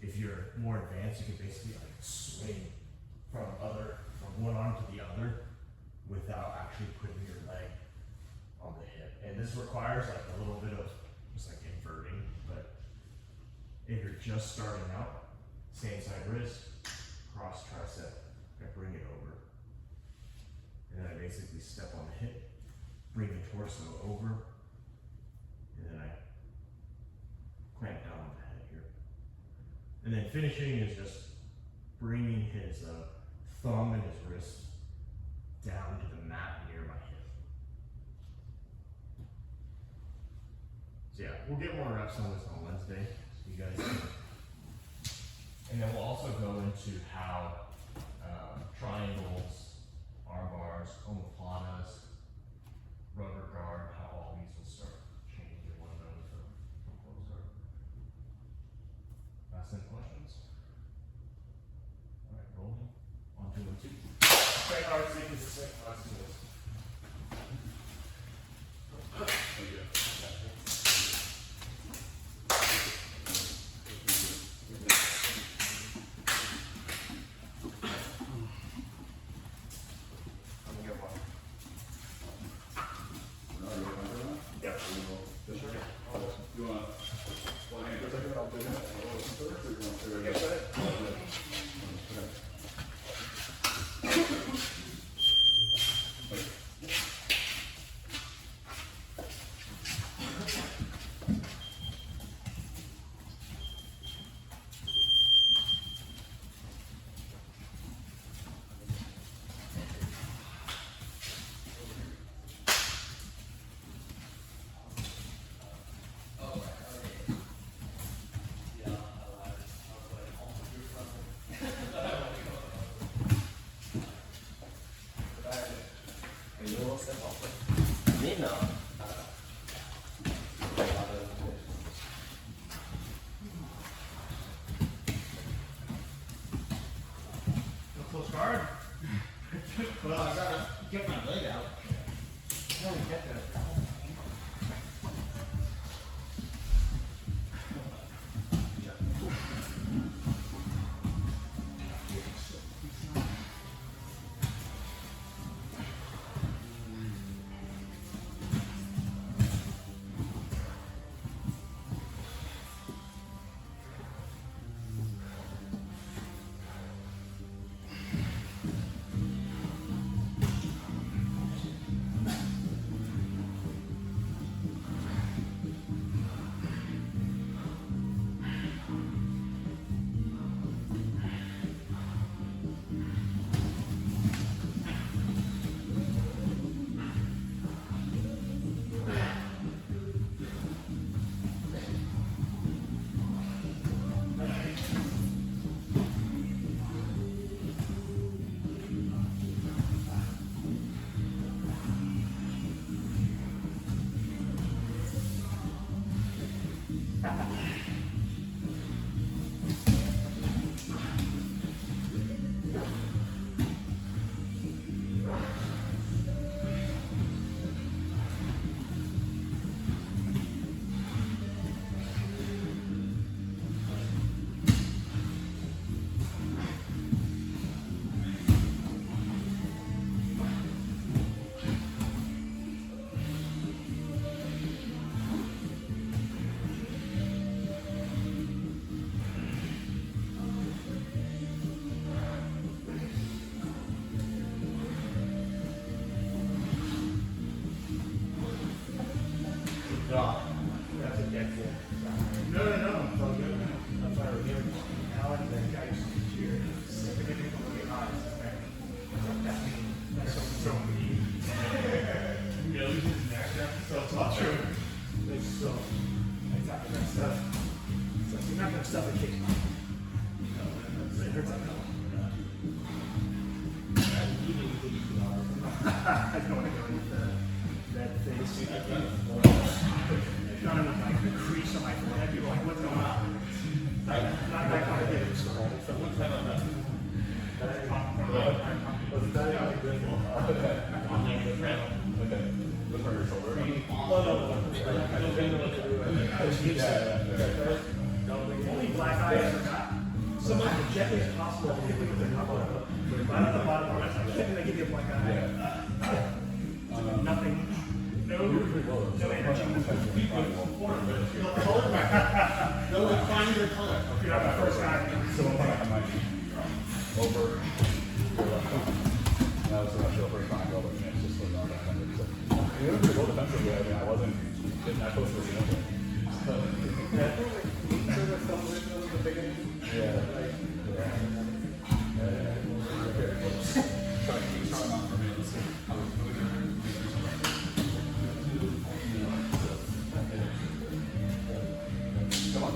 if you're more advanced, you can basically swing from one arm to the other without actually putting your leg on the hip. And this requires a little bit of just inverting, but if you're just starting out, same side wrist, cross tricep, I bring it over. And then I basically step on the hip, bring the torso over, and then I clamp down on the head here. And then finishing is just bringing his thumb and his wrist down to the mat near my hip. So yeah, we'll get more reps on this on Wednesday. So you guys can. And then we'll also go into how triangles, arm bars, omoplatas, rubber guard, how all these will start changing one another from closer. Last any questions? All right, rolling. 1, 2, 1, 2. Straight hard, stick is a stick. Last two minutes. Close guard. Well, I gotta get my leg out. I don't get that. That's a cool. No, it's all good. That's why we're here. Alan, the guy used to teach here. If they didn't look at eyes, okay. That's so mean. Yeah, we just neck that. So it's all true. It's so, exactly that stuff. So you're not gonna stuff a cake. It hurts like hell. I don't want to go into that face. Not enough like the crease on my forehead. People are like, what's going on? Not that kind of thing. So what's that on that? Only black eye I forgot. Someone can check it as possible. I think we can pick up on it. But at the bottom, I think they give you a black eye. Nothing. No energy. No, like finding their color. You're not the first guy. So I might be over. That was not sure first time, but it's just like all that kind of stuff. It was pretty well defensively. I mean, I wasn't not close to the end. Yeah. Try not for me. Come on.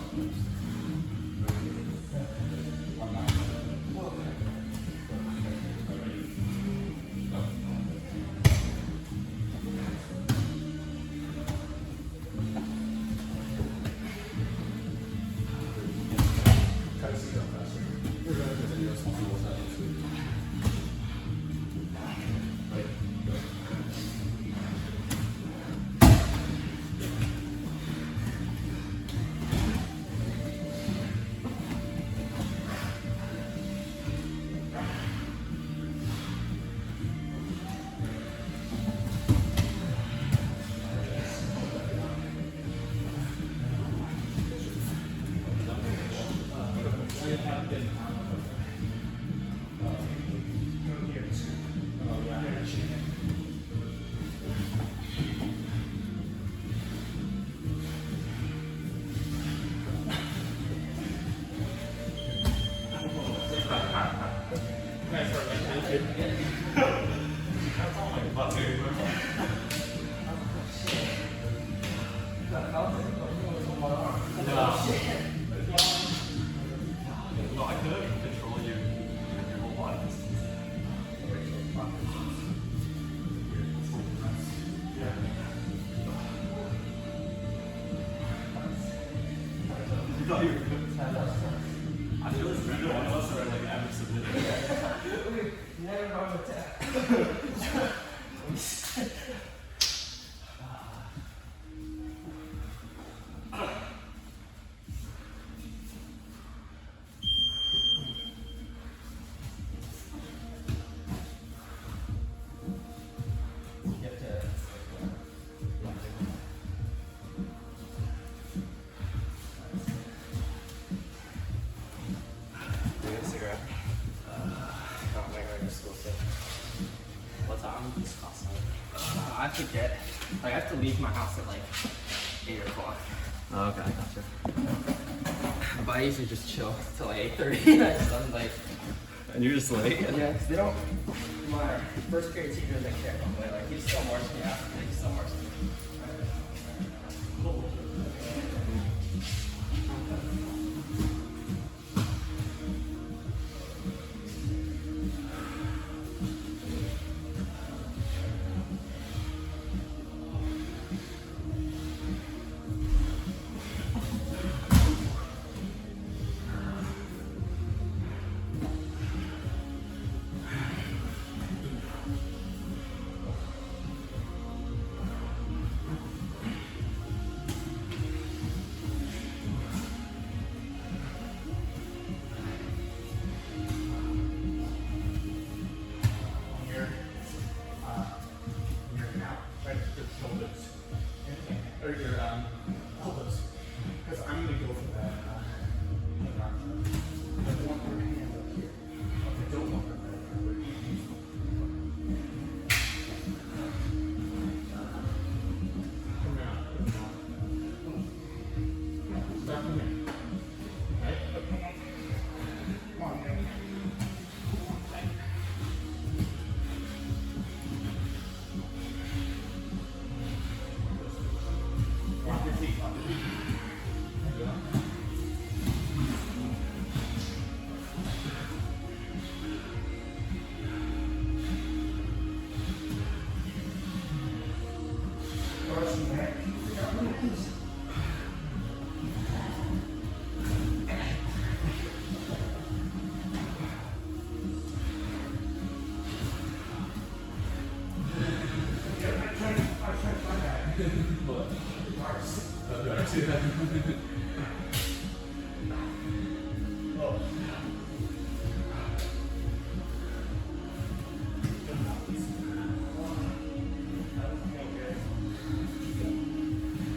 I'm not. No, I could control your whole body. I feel it's really one of us are like average submitted. Never go to attack. What time? I forget. Like, I have to leave my house at like 8 o'clock. Oh, okay, I gotcha. But I usually just chill till like 8:30. I just I'm like, And you're just late? yeah, because they don't. My first period teacher doesn't care. But like, he still marks me out. He still marks me. start from here. Right? Come on, man. Lock your feet, lock your feet. There you go.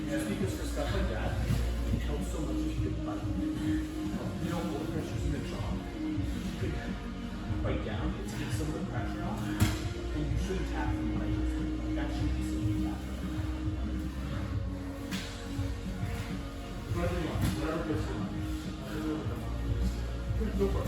Just because for stuff like that, it helps so much if you could bite. You know, blood pressure's in the jaw. You could bite down to get some of the pressure off, and you should tap from what I just did. Like, that should be something you tap. Whatever you want, whatever feels good. Go for it.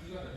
You got it.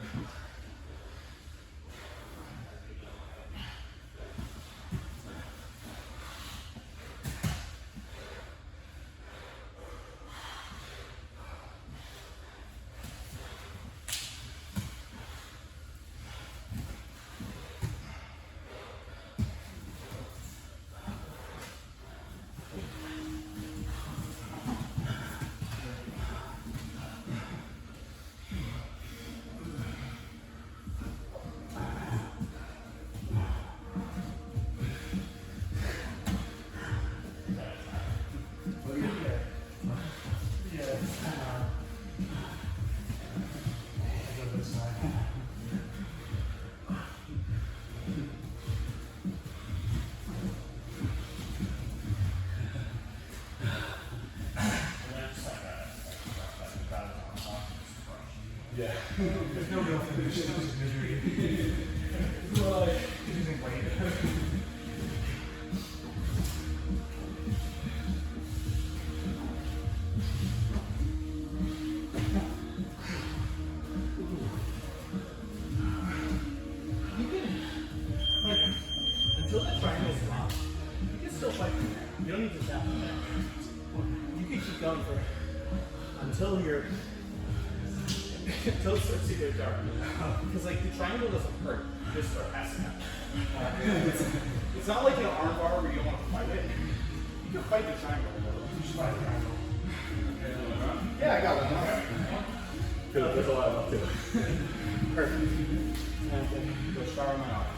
Yeah. There's no real finish. It's just misery. It's like using weight. You can, like, until that triangle's locked, you can still fight from there. You don't need to tap from there. You can keep going for until you're. Until it starts to get dark. Because like the triangle doesn't hurt, you just start passing out. It's not like an arm bar where you don't want to fight it. You can fight the triangle though. You just fight the triangle. Yeah, I got one. Because there's a lot of to it. Perfect. And then go start on my arms.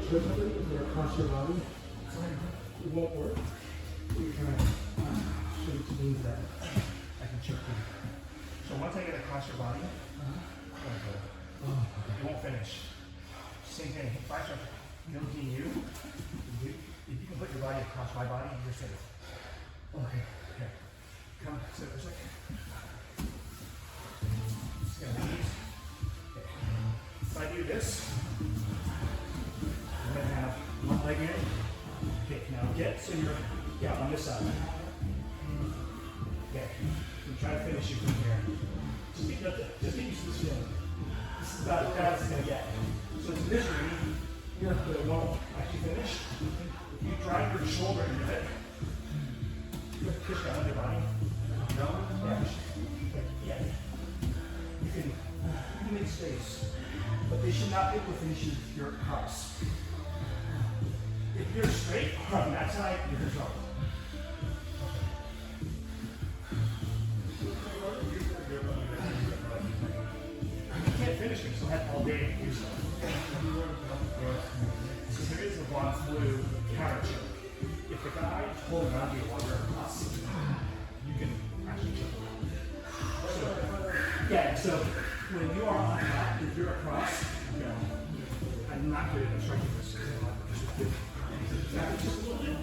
Typically, if they're across your body, it won't work. You kind of show it to me that I can check you. So once I get across your body, it won't finish. Same thing. If I start guilting you, if you can put your body across my body, you're safe. Okay. Okay. Come, sit for a second. Just gonna leave. Okay. If I do this, I'm gonna have one leg in. Okay, now get so you're on this side. Okay. I'm trying to finish you from here. Just get used to this feeling. This is about as bad as it's gonna get. So it's misery, but it won't actually finish. If you drive your shoulder into it, you push down your body. No? Yeah. You can make space, but they should not be able to finish you if you're across. If you're straight on that side, you're in trouble. You can't finish me, so I have all day to do so. So there is a one flu counter choke. If the guy is holding on to you while you're across, you can actually choke him. So when you are on top, if you're across, I'm not good at striking this. Just a little bit.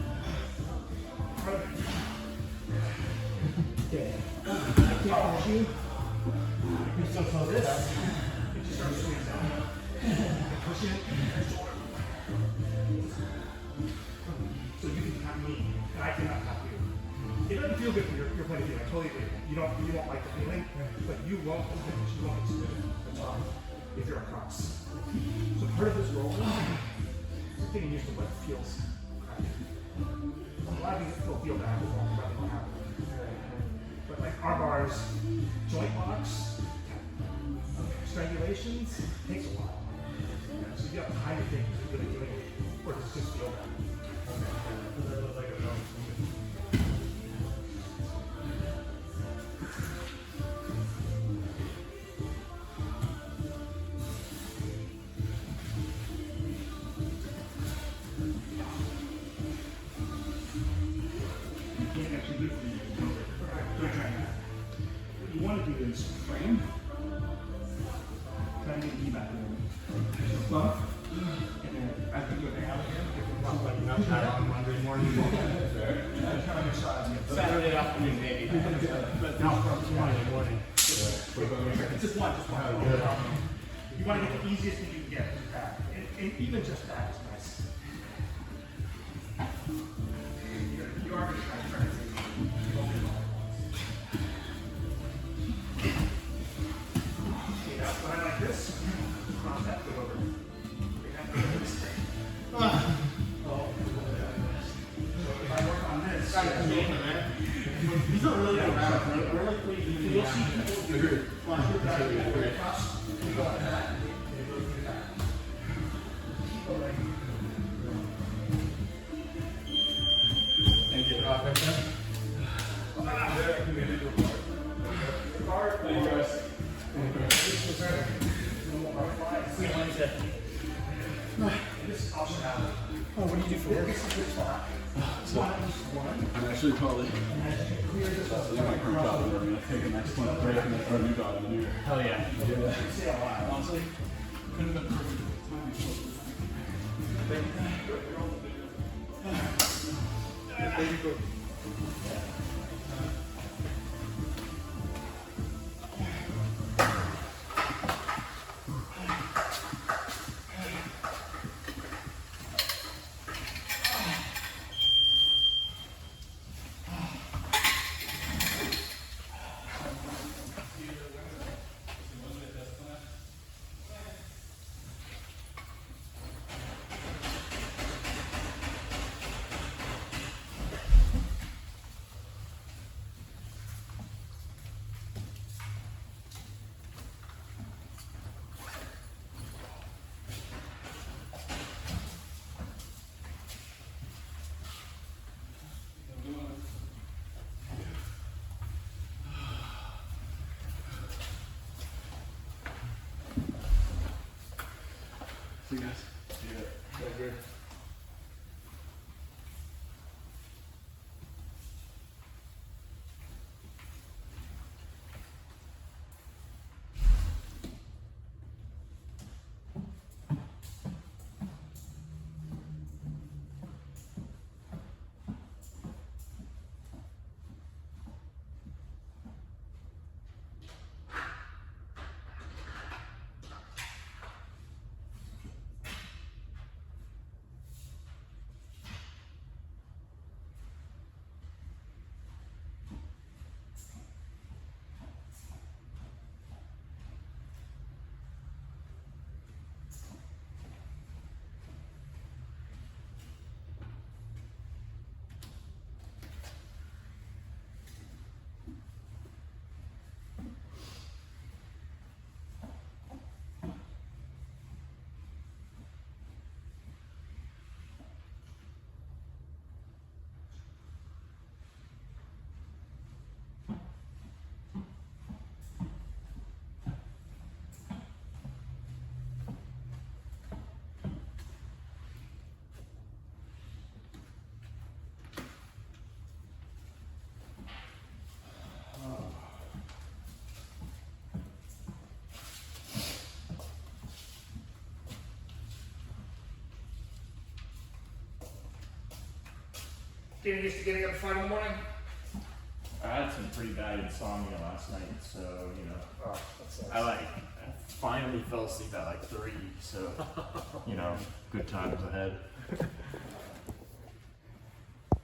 Okay. I can't push you. You still feel this. You just start squeezing down. Push it. So you can tap me, and I cannot tap you. It doesn't feel good from your point of view. I totally agree. You won't like the feeling, but you won't finish. You won't experience the top if you're across. So part of this rolling is getting used to what it feels. A lot of people feel bad with what happens. But like our bars, joint locks, strangulations, takes a while. So you have to hide your things you're really doing it, or does it just feel bad? What you want to do is frame, try to get knee back in. Bump, and then as we go down again, if we bump like not that on Monday morning, Saturday afternoon maybe. But now from Monday morning. It's just one. You want to get the easiest thing you can get with that. And even just that is nice. You are going to try to see. Like this, cross that foot over. So if I work on this, these are really good rounds. We're like you'll see people do across, you go like that, and they go through that. Thank you. Oh, what do you do for work? So, I'm actually probably leaving my current job and we're going to take a next month break and then start a new job in the new year. Hell yeah. Honestly, couldn't have been perfect timing. See you guys. See you. Getting used to getting up at 5 in the morning? I had some pretty bad insomnia last night, so, you know. Oh, that sucks. I finally fell asleep at like 3, so, you know, good times ahead.